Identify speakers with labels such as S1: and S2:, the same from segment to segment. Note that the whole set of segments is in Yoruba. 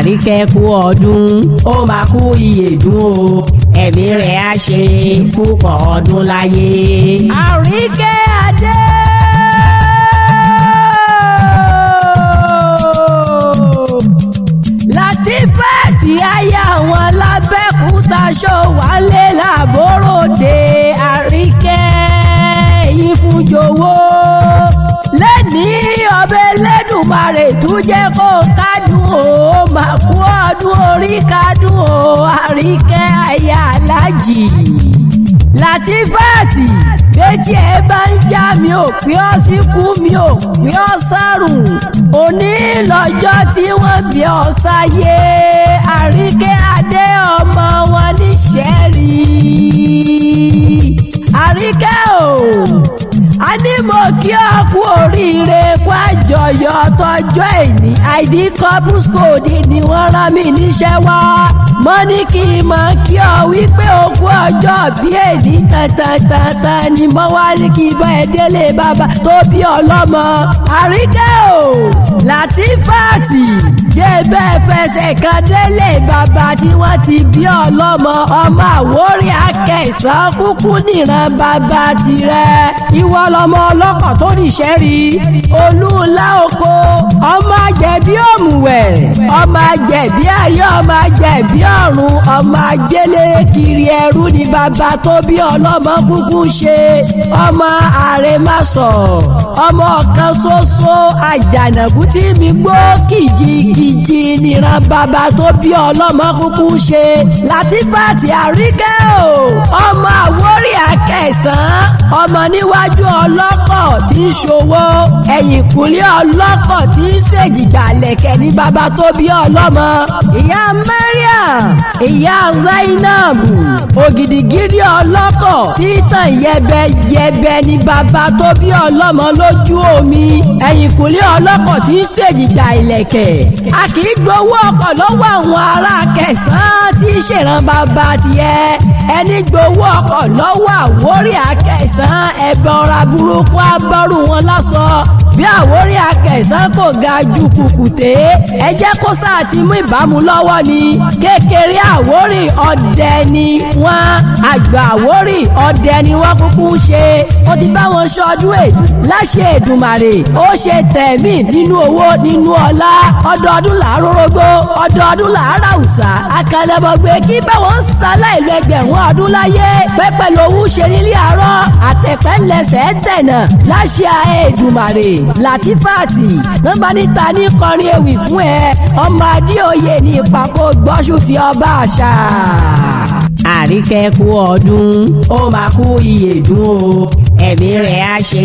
S1: Àríkẹ́ kú ọdún ó máa kú ìyèdún o ẹ̀mí rẹ̀ á ṣe púpọ̀ ọdún láyé. Àríkẹ́ adé. Látífẹ́ẹ̀tì aya wọn lábẹ́kúta Ṣówálé làbóròdé. Àríkẹ́ yìí fún jọ̀wọ́ lẹ́ni ọbẹ̀ Ẹlẹ́dùmarè tún jẹ́ kó kádùn ó máa kú ọdún orí kádùn ó. Àríkẹ́ aya Aláàjì Látífẹ́ẹ̀tì méjì ẹ bá ń já mi ò pín ọ́ síkú mi ò pín ọ́ sárùn òní lọ́jọ́ tí wọ́n bí ọ sáyé. Àríkẹ́ adé ọmọ wọn níṣẹ́rí. Àríkẹ́ o a ní mo kí ọ kú oríire kú àjọyọ̀ tọjọ́ ìní ID corpus code ni wọ́n rán mi níṣẹ́ wá. Mo ní kí n mọ̀ kí ọ wípé o kú ọjọ́ bí èdè tantantantan ni mo wá ní kí bá ẹ délé bàbá tó bí ọlọ́mọ. Àríkẹ́ o Látífáàtì jẹ́ bẹ́ẹ̀ fẹsẹ̀ kan délé bàbá tí wọ́n ti bí ọlọ́mọ. Ọmọ Àwórì Akẹ̀sán kúkú níran bàbá tirẹ̀. Ìwọ lọmọ ọlọ́kọ̀ tó níṣẹ́ rí olúńlá oko. Ọmọ àjẹ̀bí òmùwẹ̀ ọmọ àjẹ̀bí ayé ọmọ àjẹ̀bí ọ̀run ọmọ àgbélé kiri ẹrú ni bàbá tó bí ọlọ́mọ kúkú ṣe. Ọmọ àrèmásọ̀ ọmọ kan ṣoṣo àjànàkú tí mi gbó kìjikìji níran bàbá tó bí ọlọ́mọ kúkú ṣe. Látífáàtì Àríkẹ́ o ọmọ Àwórì Akẹ̀sán ọmọ níwájú ọlọ́kọ̀ tí ń ṣòwò ẹ̀yìn kùlé ọlọ́kọ̀ tí ń ṣèjìjà lẹ̀kẹ̀ ní bàbá tó bí ọlọ́mọ. Ìyá Mariam ìyá Zainab ògìdìgídì ọlọ́kọ̀ tí tàn yẹbẹyẹbẹ ní bàbá tó bí ọlọ́mọ lójú omi ẹ̀yìn kùlé ọlọ́kọ̀ tí ń ṣèjìjà ìlẹ̀kẹ̀. A kì í gbowó ọkọ̀ lọ́wọ́ àwọn ará Akẹ̀sán tí ń ṣèràn bàbá tiẹ̀. Ẹni gbowó ọkọ̀ lọ́wọ́ Àwórì Akẹ̀sán ẹ̀bọ̀ra burúkú abọ́rù wọn lásọ. Bí Àwórì Akẹ̀sán kò ga ju kùkùté ẹ jẹ́ kó sáà ti mú ìbámu lọ́wọ́ ni. Kékeré Àwórì ọdẹ ni wọ́n àgbà Àwórì ọdẹ ni wọ́n kúkú ṣe. Ó ti bá wọn ṣọdún èyí láṣẹ Èdùmàrè ó ṣe tẹ̀mí nínú owó nínú ọlá. Ọdọọdún làárọ̀ rógbó ọdọọdún làárọ̀ àwùsá àkàlẹ̀mọ̀gbé kí báwọn sálà ìlú ẹgbẹ̀rún ọdún láyé pẹ́pẹ́ lówó ṣe nílé àárọ̀ àtẹ̀pẹ́ lẹ́sẹ̀ tẹ̀nà láṣẹ Èdùmàrè. Látífáàtì nọ́mbà níta ní kọrin ewì fún ẹ ọmọ Adéoyè ní ìpàkó gbọ́sù ti ọba àṣà. Àríkẹ́ kú ọdún ó máa kú ìyèdún o ẹ̀mí rẹ̀ á ṣe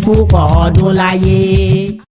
S1: púpọ̀ ọdún láyé.